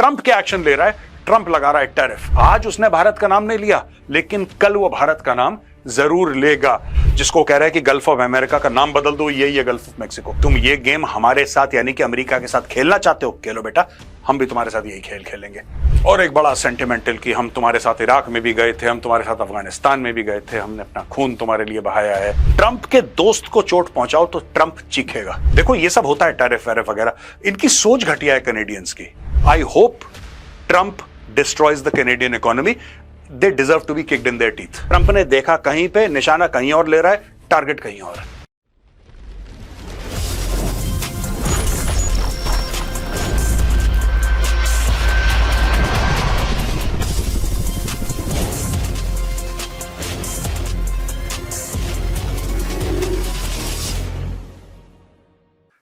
Trump क्या action ले रहा है? ट्रंप लगा रहा है टैरिफ। आज उसने भारत का नाम नहीं लिया, लेकिन कल वो भारत का नाम जरूर लेगा। जिसको कह रहा है कि गल्फ ऑफ अमेरिका का नाम बदल दो, यही है गल्फ ऑफ मैक्सिको। तुम ये गेम हमारे साथ यानी कि अमेरिका के साथ खेलना चाहते हो, खेलो बेटा, हम भी तुम्हारे साथ यही खेल खेलेंगे। और एक बड़ा सेंटिमेंटल कि हम तुम्हारे साथ इराक में भी गए थे, हम तुम्हारे साथ अफगानिस्तान में भी गए थे, हमने अपना खून तुम्हारे लिए बहाया है। ट्रंप के दोस्त को चोट पहुंचाओ तो ट्रंप चीखेगा। देखो ये सब होता है, टैरिफ वैरिफ वगैरह, इनकी सोच घटिया है कैनेडियंस की। आई hope Trump destroys the Canadian economy. They deserve to be kicked in their teeth. Trump ने देखा कहीं पे, निशाना कहीं और ले रहा है, टारगेट कहीं और है।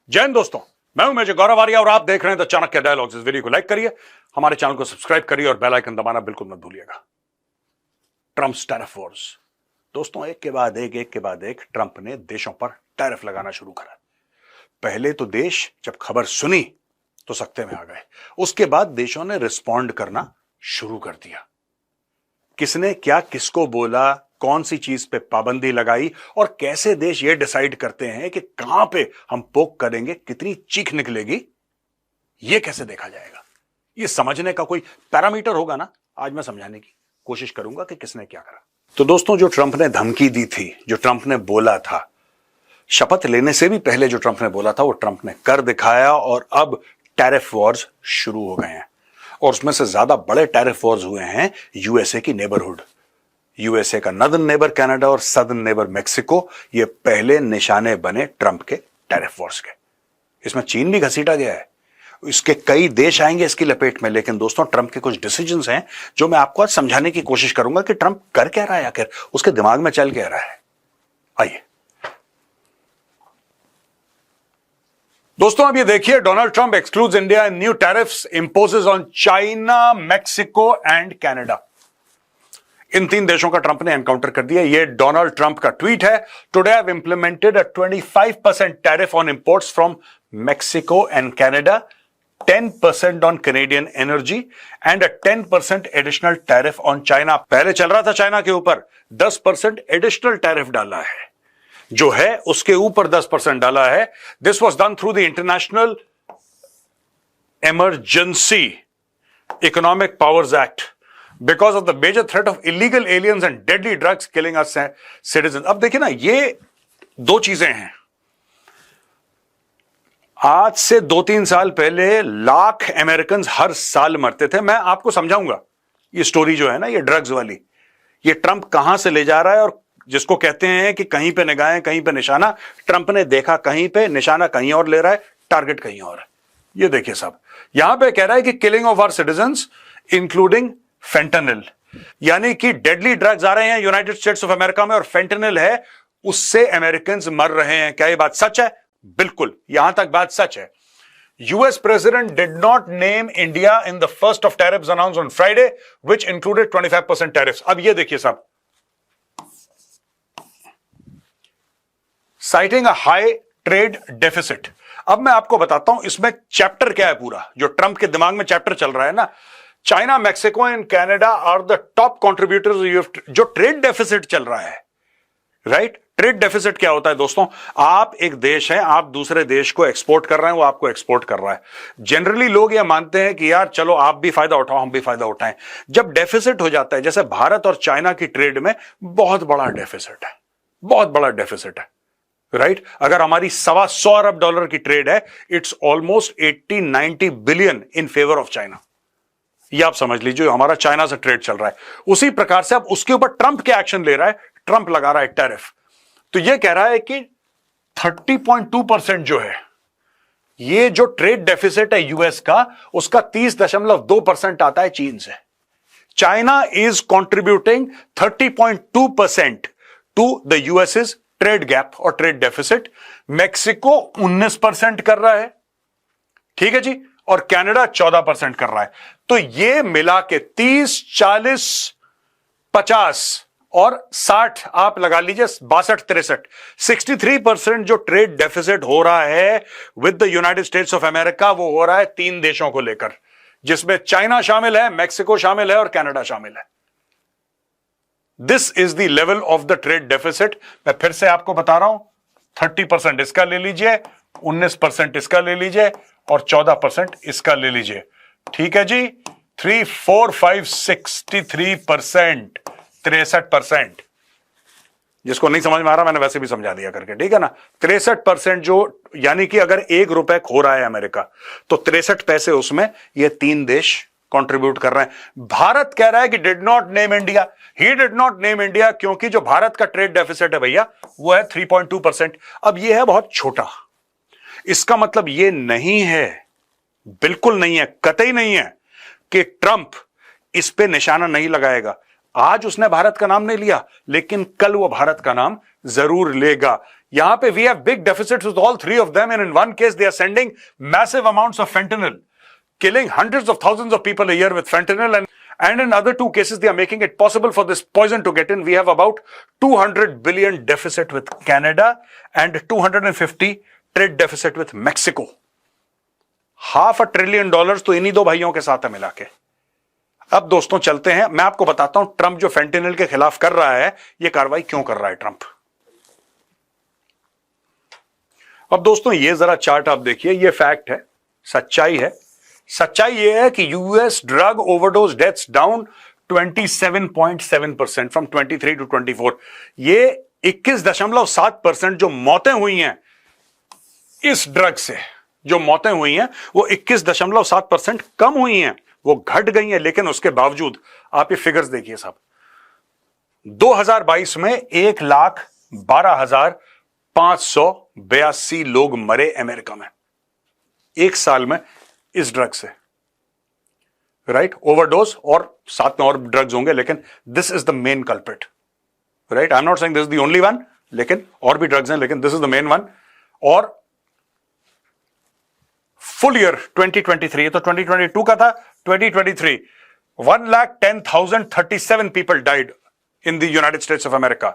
जय हिंद दोस्तों, मैं हूं मेजर गौरव आर्या और आप देख रहे हैं द चाणक्य डायलॉग्स। इस वीडियो को लाइक करिए, हमारे चैनल को सब्सक्राइब करिए और बेल आइकन दबाना बिल्कुल मत भूलिएगा। Trump's tariff Wars. दोस्तों, एक के बाद एक ट्रंप ने देशों पर टैरिफ लगाना शुरू करा। पहले तो देश जब खबर सुनी तो सख्ते में आ गए, उसके बाद देशों ने रिस्पॉन्ड करना शुरू कर दिया। किसने क्या किसको बोला, कौन सी चीज पे पाबंदी लगाई और कैसे देश ये डिसाइड करते हैं कि कहां पे हम पोक करेंगे, कितनी चीख निकलेगी, ये कैसे देखा जाएगा। ये समझने का कोई पैरामीटर होगा ना, आज मैं समझाने की कोशिश करूंगा कि किसने क्या करा। तो दोस्तों, जो ट्रंप ने धमकी दी थी, जो ट्रंप ने बोला था, शपथ लेने से भी पहले जो ट्रंप ने बोला था, वो ट्रंप ने कर दिखाया और अब टैरिफ वॉर्स शुरू हो गए हैं। और उसमें से ज्यादा बड़े टैरिफ वॉर्स हुए हैं यूएसए की नेबरहुड। यूएसए का नॉर्दर्न नेबर कनाडा और सदर्न नेबर मेक्सिको, ये पहले निशाने बने ट्रंप के टैरिफ वॉर्स के। इसमें चीन भी घसीटा गया है, इसके कई देश आएंगे इसकी लपेट में। लेकिन दोस्तों, ट्रंप के कुछ डिसीजंस हैं जो मैं आपको आज समझाने की कोशिश करूंगा कि ट्रंप कर क्या रहा है, आखिर उसके दिमाग में चल क्या रहा है। आइए दोस्तों, अब ये देखिए, Donald Trump excludes India in new tariffs imposes on China, Mexico and Canada. इन तीन देशों का ट्रंप ने एनकाउंटर कर दिया। ये डोनाल्ड ट्रंप का ट्वीट है। Today I have implemented a 25% tariff on imports from Mexico and Canada, 10% on Canadian energy and a 10% additional tariff on China. पहले चल रहा था चाइना के ऊपर, 10% एडिशनल टैरिफ डाला है, जो है उसके ऊपर 10% डाला है। This was done through the international emergency economic powers act because of the major threat of illegal aliens and deadly drugs killing us citizens। अब देखिए ना, ये दो चीजें हैं। आज से 2-3 साल पहले लाख अमेरिकन हर साल मरते थे। मैं आपको समझाऊंगा ये स्टोरी जो है ना, ये ड्रग्स वाली, ये ट्रंप कहां से ले जा रहा है। और जिसको कहते हैं कि कहीं पे निगाहें कहीं पे निशाना, ट्रंप ने देखा कहीं पे, निशाना कहीं और ले रहा है, टारगेट कहीं और है। ये देखिए साहब, यहां पे कह रहा है कि killing of our citizens including fentanyl, यानी कि डेडली ड्रग्स आ रहे हैं यूनाइटेड स्टेट्स ऑफ अमेरिका में और फेंटेनिल है, उससे अमेरिकन मर रहे हैं। क्या ये बात सच है? बिल्कुल, यहां तक बात सच है। US president did not name India in the first of tariffs announced on Friday which included 25% tariffs. अब ये देखिए साहब, citing a high trade deficit. अब मैं आपको बताता हूं इसमें चैप्टर क्या है पूरा, जो ट्रंप के दिमाग में चैप्टर चल रहा है ना। China, Mexico and Canada are the top contributors. जो ट्रेड डेफिसिट चल रहा है, राइट? ट्रेड डेफिसिट क्या होता है दोस्तों? आप एक देश है, आप दूसरे देश को एक्सपोर्ट कर रहे हैं, वो आपको एक्सपोर्ट कर रहा है। जनरली लोग ये मानते हैं कि यार चलो आप भी फायदा उठाओ, हम भी फायदा उठाएं। जब डेफिसिट हो जाता है, जैसे भारत और चाइना की ट्रेड में बहुत बड़ा डेफिसिट है, बहुत बड़ा डेफिसिट है, राइट? अगर हमारी $125 अरब की ट्रेड है, it's almost 80-90 billion in favour of China. ये आप समझ लीजिए, हमारा चाइना से ट्रेड चल रहा है। उसी प्रकार से अब उसके ऊपर ट्रंप क्या एक्शन ले रहा है? ट्रंप लगा रहा है टैरिफ। तो ये कह रहा है कि 30.2% जो है, ये जो ट्रेड डेफिसिट है यूएस का, उसका 30.2% आता है चीन से। China is contributing 30.2% to the US's trade gap और ट्रेड डेफिसिट। मैक्सिको 19% कर रहा है, ठीक है जी, और कनाडा 14% कर रहा है। तो ये मिला के 30, 40, 50 और 60 आप लगा लीजिए, 62-63, 63% जो ट्रेड डेफिसिट हो रहा है with the United States of America, वो हो रहा है तीन देशों को लेकर। जिसमें चाइना शामिल है, मैक्सिको शामिल है और कनाडा शामिल है। This is the level of the trade deficit. मैं फिर से आपको बता रहा हूं, 30% इसका ले लीजिए, 19% इसका ले लीजिए और 14% इसका ले लीजिए। ठीक है जी, 3, 4, 5, 63%, 63%। जिसको नहीं समझ में आ रहा मैंने वैसे भी समझा दिया करके, ठीक है ना। 63% जो, यानी कि अगर ₹1 खो रहा है अमेरिका, तो 63 पैसे उसमें ये 3 देश कंट्रीब्यूट कर रहे हैं। भारत कह रहा है कि did not name India, he did not name India, क्योंकि जो भारत का ट्रेड डेफिसिट है भैया वो है 3.2%। अब ये है बहुत छोटा। इसका मतलब ये नहीं है, बिल्कुल नहीं है, कतई नहीं है कि ट्रंप इस पे निशाना नहीं लगाएगा। आज उसने भारत का नाम नहीं लिया, लेकिन कल वो भारत का नाम जरूर लेगा। यहां पे we have big deficits with all 3 of them, and in one case they are sending massive amounts of fentanyl, killing hundreds of thousands of people a year with fentanyl, and in other 2 cases they are making it possible for this poison to get in. We have about 200 billion deficit with Canada and 250 trade deficit with Mexico. $500 billion तो इन्हीं 2 भाइयों के साथ है मिला के। अब दोस्तों चलते हैं, मैं आपको बताता हूं ट्रंप जो फेंटेनिल के खिलाफ कर रहा है, ये कार्रवाई क्यों कर रहा है ट्रंप। अब दोस्तों ये जरा चार्ट आप देखिए, ये फैक्ट है, सच्चाई है। सच्चाई यह है कि US drug overdose deaths down 27.7% from 23 to 24। ये 21.7% जो मौतें हुई हैं इस ड्रग से, जो मौतें हुई हैं वो 21.7% कम हुई हैं, वो घट गई हैं। लेकिन उसके बावजूद आप ये फिगर्स देखिए साहब, 2022 में 1,12,582 लोग मरे अमेरिका में एक साल में इस ड्रग से, राइट। ओवरडोज और साथ में और ड्रग्स होंगे, लेकिन this is the main culprit, right. I am not saying this is the only one, लेकिन और भी ड्रग्स हैं, लेकिन this is the main one. और फुल ईयर 2023, तो 2022 का था, 2023 1,10,037 people died in the United States of America.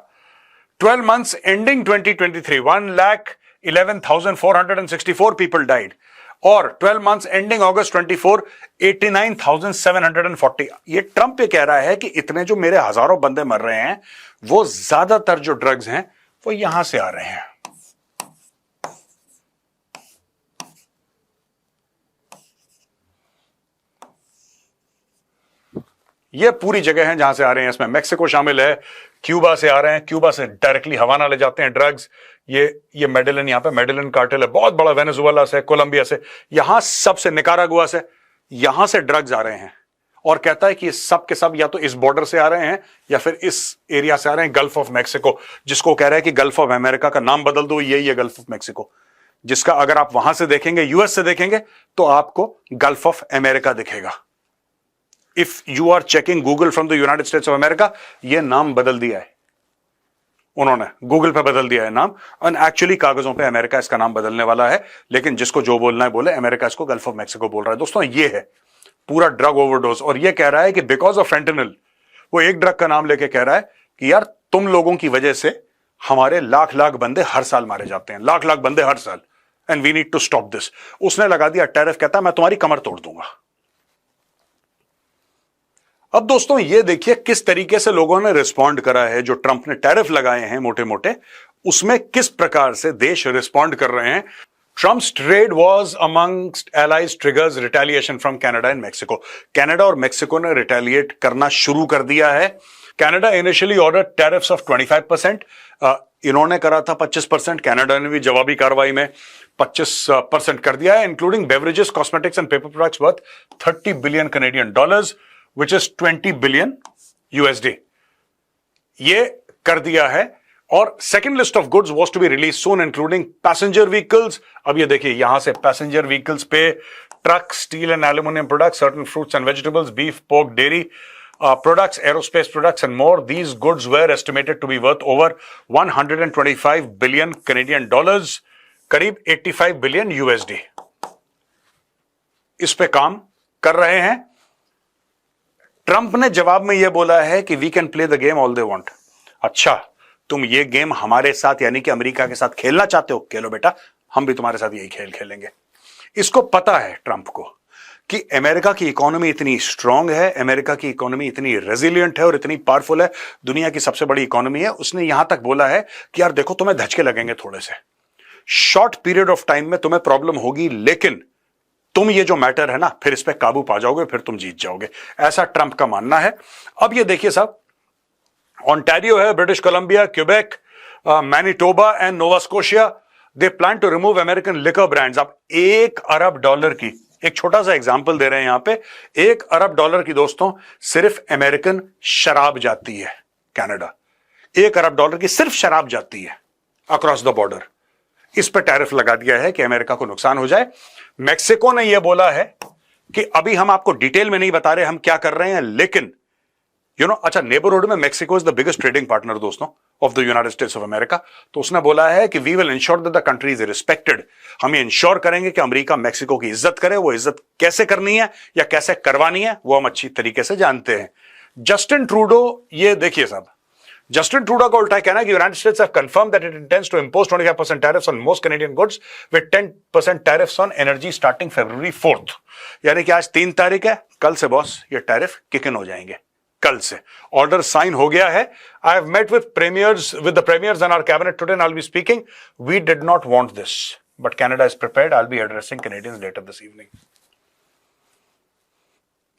12 months ending 2023, 1,11,464 people died. और 12 months ending August 24, 89,740। ये ट्रंप ये कह रहा है कि इतने जो मेरे हजारों बंदे मर रहे हैं, वो ज्यादातर जो ड्रग्स हैं वो यहां से आ रहे हैं। ये पूरी जगह है जहां से आ रहे हैं, इसमें मैक्सिको शामिल है, क्यूबा से आ रहे हैं, क्यूबा से डायरेक्टली हवाना ले जाते हैं ड्रग्स। ये मेडेलिन, यहां पे मेडेलिन कार्टेल है बहुत बड़ा, वेनेजुएला से, कोलंबिया से, यहां सबसे, निकारागुआ से, यहां से ड्रग्स आ रहे हैं। और कहता है कि सब के सब या तो इस बॉर्डर से आ रहे हैं या फिर इस एरिया से आ रहे हैं, गल्फ ऑफ मैक्सिको, जिसको कह रहा है कि गल्फ ऑफ अमेरिका का नाम बदल दो, यही है गल्फ ऑफ मैक्सिको, जिसका अगर आप वहां से देखेंगे, यूएस से देखेंगे, तो आपको गल्फ ऑफ अमेरिका दिखेगा। If you are checking Google from the United States of America, यह नाम बदल दिया है उन्होंने, गूगल पे बदल दिया है नाम, और एक्चुअली कागजों पे अमेरिका इसका नाम बदलने वाला है, लेकिन जिसको जो बोलना है बोले, अमेरिका इसको गल्फ ऑफ मैक्सिको बोल रहा है। दोस्तों ये है पूरा ड्रग ओवरडोज, और ये कह रहा है कि बिकॉज ऑफ फेंटेनिल, वो एक ड्रग का नाम लेके कह रहा है कि यार तुम लोगों की वजह से हमारे लाख लाख बंदे हर साल मारे जाते हैं, लाख लाख बंदे हर साल, and we need to stop this. उसने लगा दिया टैरिफ, कहता है मैं तुम्हारी कमर तोड़ दूंगा। अब दोस्तों ये देखिए किस तरीके से लोगों ने रिस्पॉन्ड करा है, जो ट्रंप ने टैरिफ लगाए हैं मोटे मोटे, उसमें किस प्रकार से देश रिस्पॉन्ड कर रहे हैं। Trump's trade was amongst allies triggers retaliation from Canada and Mexico. Canada और मेक्सिको ने रिटेलिएट करना शुरू कर दिया है। Canada initially order tariffs of 25%, इन्होंने करा था 25%, कनाडा ने भी जवाबी कार्रवाई में 25% कर दिया है, including beverages, cosmetics and paper products worth $30 billion Canadian dollars, which is 20 billion USD। ये कर दिया है। और second list of goods was to be release soon, including passenger vehicles. अब ये देखिए यहां से पैसेंजर व्हीकल्स पे truck, steel and aluminium products, certain fruits and vegetables, beef, pork, dairy products, aerospace products and more. These goods were estimated to be worth over 125 billion Canadian dollars, करीब 85 billion USD। इस पे काम कर रहे हैं। Trump ने जवाब में यह बोला है कि we can play the game all they want. अच्छा, तुम ये गेम हमारे साथ यानी कि अमेरिका के साथ खेलना चाहते हो, खेलो बेटा, हम भी तुम्हारे साथ यही खेल खेलेंगे। इसको पता है ट्रंप को कि अमेरिका की इकोनॉमी इतनी स्ट्रांग है, अमेरिका की इकोनॉमी इतनी रेजिलियंट है और इतनी पावरफुल है, दुनिया की सबसे बड़ी इकोनॉमी है। उसने यहां तक बोला है कि यार देखो, तुम्हें धचके लगेंगे थोड़े से, शॉर्ट पीरियड ऑफ टाइम में तुम्हें प्रॉब्लम होगी, लेकिन तुम ये जो मैटर है ना, फिर इस पे काबू पा जाओगे, फिर तुम जीत जाओगे, ऐसा ट्रंप का मानना है। अब ये देखिए साहब, ऑन्टारियो है, British Columbia, Quebec, Manitoba and Nova Scotia, they plan to remove American liquor brands. अब $1 अरब की, एक छोटा सा एग्जांपल दे रहे हैं यहां पे, $1 अरब की दोस्तों सिर्फ अमेरिकन शराब जाती है कनाडा। $1 अरब की सिर्फ शराब जाती है अक्रॉस द बॉर्डर। इस पर टैरिफ लगा दिया है कि अमेरिका को नुकसान हो जाए। मेक्सिको ने यह बोला है कि अभी हम आपको डिटेल में नहीं बता रहे हम क्या कर रहे हैं, लेकिन अच्छा, नेबरहुड में Mexico is the biggest trading partner दोस्तों of the United States of America. तो उसने बोला है कि we will ensure that the country is respected. हम ये इंश्योर करेंगे कि अमेरिका मेक्सिको की इज्जत करे। वो इज्जत कैसे करनी है या कैसे करवानी है वो हम अच्छी तरीके से जानते हैं। जस्टिन ट्रूडो, ये देखिए साहब, जस्टिन ट्रूडो का उल्टा कहना है कि United States have confirm that it intends to impose 25% tariffs on most Canadian goods with 10% tariffs on energy starting February 4th। यानी कि आज 3 तारीख है, कल से बॉस ये टैरिफ किक इन हो जाएंगे। कल से ऑर्डर साइन हो गया है। I have met with the premiers and our cabinet today and I will be speaking. We did not want this but Canada is prepared. I will be addressing Canadians later this evening.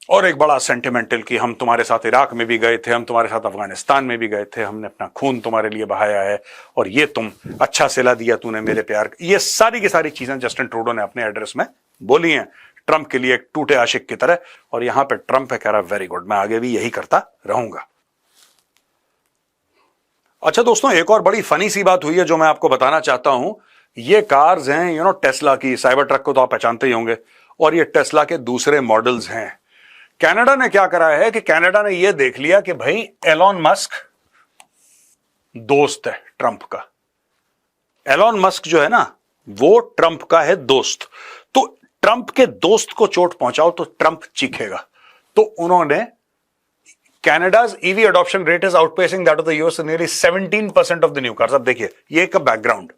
और एक बड़ा sentimental कि हम तुम्हारे साथ Iraq में भी गए थे, हम तुम्हारे साथ अफगानिस्तान में भी गए थे, हमने अपना खून तुम्हारे लिए बहाया है और ये तुम अच्छा सिला दिया तूने मेरे प्यार। ये सारी की सारी चीजें जस्टिन ट्रूडो ने अपने एड्रेस में बोली हैं ट्रंप के लिए, एक टूटे आशिक की तरह। और यहां पे ट्रंप है कह रहा वेरी गुड, मैं आगे भी यही करता रहूंगा। अच्छा दोस्तों, एक और बड़ी फनी सी बात हुई है जो मैं आपको बताना चाहता हूं। ये कार्स हैं टेस्ला की, साइबर ट्रक को तो आप पहचानते ही होंगे, और ये टेस्ला के दूसरे मॉडल्स हैं। कनाडा ने क्या करा है कि कनाडा ने यह देख लिया कि भाई एलॉन मस्क दोस्त है ट्रंप का। एलॉन मस्क जो है ना, वो ट्रंप का है दोस्त। तो ट्रंप के दोस्त को चोट पहुंचाओ तो ट्रंप चीखेगा। तो उन्होंने Canada's EV adoption rate is outpacing that of the US, nearly 17% of the new cars। अब देखिए ये एक बैकग्राउंड,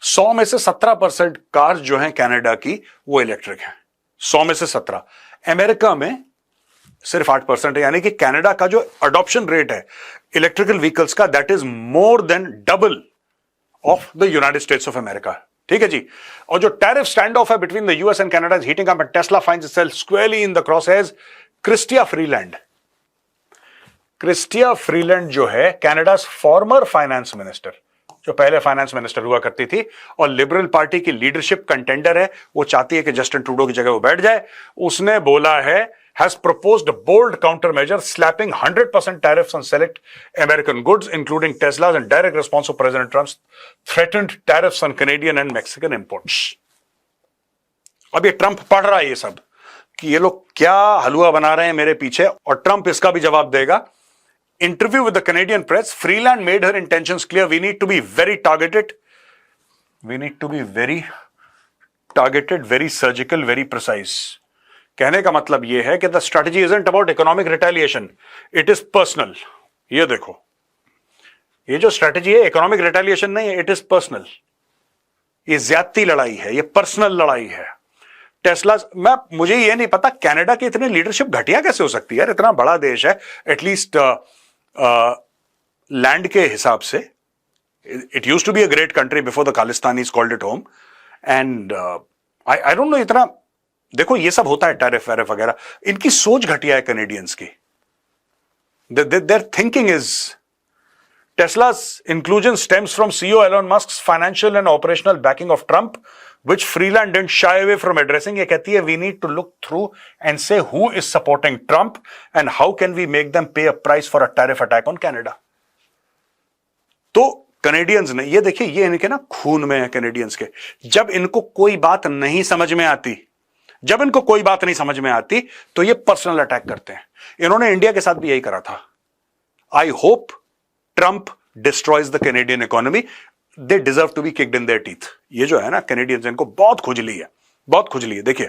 100 में से 17% कार्स जो हैं कनाडा की वो इलेक्ट्रिक हैं। 100 में से 17। अमेरिका में सिर्फ 8% है। यानी कि कनाडा का जो अडॉप्शन रेट है इलेक्ट्रिकल व्हीकल्स का, that is more than double of the United States of America. ठीक है जी। और जो टैरिफ स्टैंड ऑफ है between the US and Canada is heating up and Tesla finds itself squarely in the crosshairs. Chrystia Freeland जो है कनाडा's former finance minister, जो पहले फाइनेंस मिनिस्टर हुआ करती थी और लिबरल पार्टी की लीडरशिप कंटेंडर है, वो चाहती है कि जस्टिन ट्रूडो की जगह वो बैठ जाए। उसने बोला है has proposed a bold countermeasure slapping 100% tariffs on select American goods, including Teslas, in direct response to President Trump's threatened tariffs on Canadian and Mexican imports। अब ये ट्रंप पढ़ रहा है ये सब कि ये लोग क्या हलवा बना रहे हैं मेरे पीछे, और ट्रंप इसका भी जवाब देगा। Interview with the Canadian press, Freeland made her intentions clear. We need to be very targeted. We need to be very targeted, very surgical, very precise। कहने का मतलब यह है कि the strategy isn't about economic retaliation, it is personal. ये देखो, ये जो स्ट्रेटजी है इकोनॉमिक रिटेलिएशन नहीं है, इट इज पर्सनल। ये ज्यादती लड़ाई है, ये पर्सनल लड़ाई है। टेस्ला, मुझे ये नहीं पता कनाडा की इतनी लीडरशिप घटिया कैसे हो सकती है यार। इतना बड़ा देश है, एटलीस्ट लैंड के हिसाब से। It used to be a great country before the Khalistanis called it home, and I don't know. इतना देखो ये सब होता है, टैरिफ वैरिफ वगैरह, इनकी सोच घटिया है कैनेडियंस की। There thinking is Tesla's inclusion stems from CEO Elon Musk's financial and operational backing of Trump, which Freeland didn't shy away from addressing। ये कहती है we need to look through and say who is supporting Trump and how can we make them pay a price for a tariff attack on Canada। तो Canadians ने ये देखिए, ये इनके ना खून में है कैनेडियंस के। जब इनको कोई बात नहीं समझ में आती, जब इनको कोई बात नहीं समझ में आती तो ये पर्सनल अटैक करते हैं। इन्होंने इंडिया के साथ भी यही करा था। I hope Trump destroys the Canadian economy. They deserve to be kicked in their teeth. ये जो है ना कैनेडियंस, इनको बहुत खुजली है, बहुत खुजली है। देखिए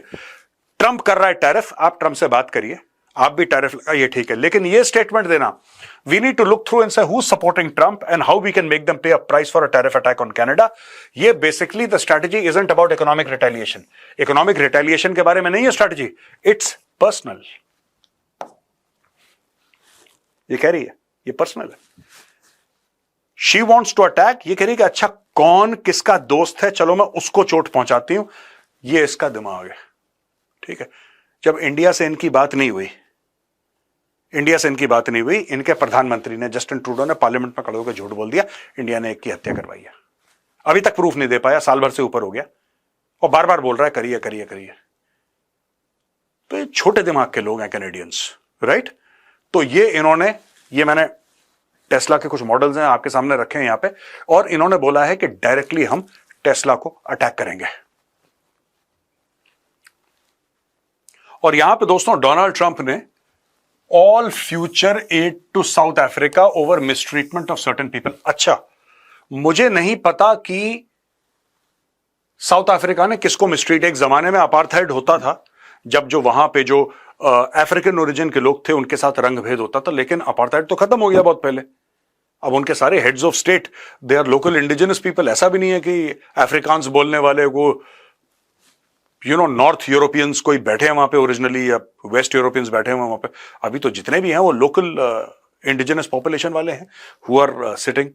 ट्रंप कर रहा है टैरिफ, आप ट्रंप से बात करिए, आप भी टैरिफ लगाइए, ठीक है, लेकिन ये स्टेटमेंट देना, we need to look through and see who supporting Trump and how we can make them pay a price for a tariff attack on Canada. ये basically the strategy isn't about economic retaliation. Economic retaliation के बारे में नहीं है strategy, it's personal. ये कह रही है ये पर्सनल है। शी वॉन्ट्स टू अटैक, ये कह रही है कि अच्छा कौन किसका दोस्त है, चलो मैं उसको चोट पहुंचाती हूं। ये इसका दिमाग है, ठीक है। जब इंडिया से इनकी बात नहीं हुई, इनके प्रधानमंत्री ने जस्टिन ट्रूडो ने पार्लियामेंट में खड़े होकर झूठ बोल दिया, इंडिया ने एक की हत्या करवाई है। अभी तक प्रूफ नहीं दे पाया, साल भर से ऊपर हो गया, और बार बार बोल रहा है करिए करिए करिए। तो ये छोटे दिमाग के लोग हैं कैनेडियंस, राइट। तो ये मैंने टेस्ला के कुछ मॉडल्स हैं आपके सामने रखे हैं यहां पे, और इन्होंने बोला है कि डायरेक्टली हम टेस्ला को अटैक करेंगे। और यहां पे दोस्तों डोनाल्ड ट्रंप ने all future aid to South Africa over mistreatment of certain people. अच्छा, मुझे नहीं पता कि साउथ अफ्रीका ने किसको मिसट्रीट, एक जमाने में अपार्थाइड होता था, जब जो वहां पे जो अफ्रीकन ओरिजिन के लोग थे उनके साथ रंग भेद होता था, लेकिन अपार्थाइड तो खत्म हो गया बहुत पहले। अब उनके सारे heads of state they are local indigenous people. ऐसा भी नहीं है कि अफ्रीकांस बोलने वाले को नॉर्थ यूरोपियंस कोई बैठे हैं वहां पे ओरिजिनली, या वेस्ट यूरोपियंस बैठे हुए वहां पे। अभी तो जितने भी हैं वो लोकल इंडिजिनस पॉपुलेशन वाले हैं who are sitting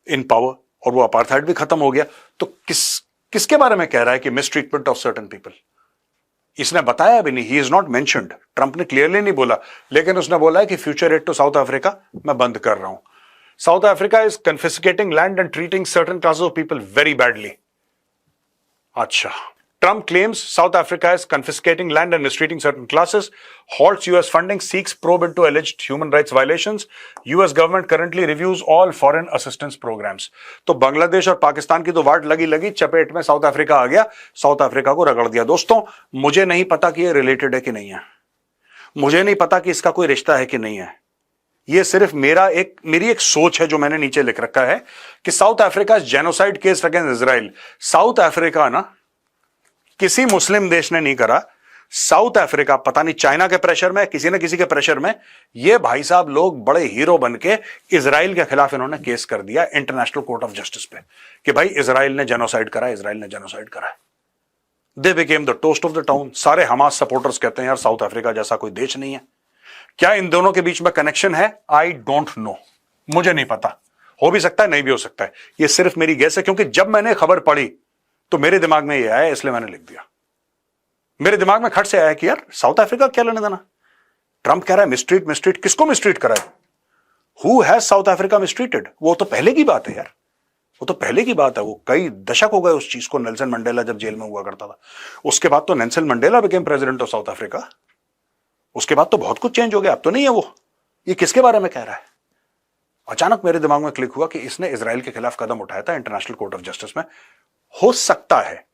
in power, और वो अपार्थाइड भी खत्म हो गया। तो किसके बारे में कह रहा है कि मिसट्रीटमेंट ऑफ सर्टेन पीपल? इसने बताया भी नहीं, he is not mentioned. Trump ने क्लियरली नहीं बोला, लेकिन उसने बोला है कि future aid to South Africa मैं बंद कर रहा हूं। South Africa is confiscating land and treating certain classes of people very badly. अच्छा, Trump claims South Africa is confiscating land and mistreating certain classes, halts US funding, seeks probe into alleged human rights violations. US government currently reviews all foreign assistance programs. तो बांग्लादेश और पाकिस्तान की तो वाट लगी, चपेट में south Africa आ गया, south Africa को रगड़ दिया। दोस्तों, मुझे नहीं पता कि ये रिलेटेड है कि नहीं है, मुझे नहीं पता कि इसका कोई रिश्ता है कि नहीं है। ये सिर्फ मेरी एक सोच है जो मैंने नीचे लिख रखा है कि south Africa genocide case against Israel. South Africa ना किसी मुस्लिम देश ने नहीं करा, साउथ अफ्रीका पता नहीं चाइना के प्रेशर में, किसी न किसी के प्रेशर में, ये भाई साहब लोग बड़े हीरो बन के इजराइल के खिलाफ इन्होंने केस कर दिया इंटरनेशनल कोर्ट ऑफ जस्टिस पे कि भाई इजराइल ने जेनोसाइड करा, इजराइल ने जेनोसाइड करा। They became the toast of the town. सारे हमास सपोर्टर्स कहते हैं यार साउथ अफ्रीका जैसा कोई देश नहीं है। क्या इन दोनों के बीच में कनेक्शन है? आई डोंट नो, मुझे नहीं पता, हो भी सकता है नहीं भी हो सकता है। ये सिर्फ मेरी गेस है, क्योंकि जब मैंने खबर पढ़ी तो मेरे दिमाग में ये आया, इसलिए मैंने लिख दिया। मेरे दिमाग में खट से आया कि यार साउथ अफ्रीका क्या लेने देना। ट्रंप कह रहा है मिसट्रीट, किसको मिसट्रीट करा है? Who has South Africa mistreated? वो तो पहले की बात है यार, वो तो पहले की बात है। वो कई दशक हो गए उस चीज को। नेल्सन मंडेला जब जेल में हुआ करता था, उसके बाद तो Nelson Mandela became president of south Africa. उसके बाद तो बहुत कुछ चेंज हो गया, अब तो नहीं है वो। ये किसके बारे में कह रहा है? अचानक मेरे दिमाग में क्लिक हुआ कि इसने इजराइल के खिलाफ कदम उठाया था इंटरनेशनल कोर्ट ऑफ जस्टिस में। हो सकता है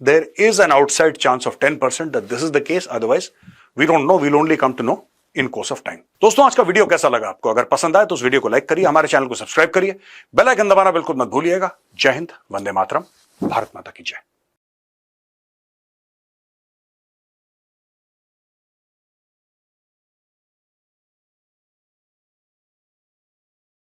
there is an outside chance of 10% that this is the case, otherwise we don't know, we'll only come to know in course of time. दोस्तों, आज का वीडियो कैसा लगा आपको? अगर पसंद आए तो उस वीडियो को लाइक करिए, हमारे चैनल को सब्सक्राइब करिए, बेल आइकन दबाना बिल्कुल मत भूलिएगा। जय हिंद, वंदे मातरम, भारत माता की जय।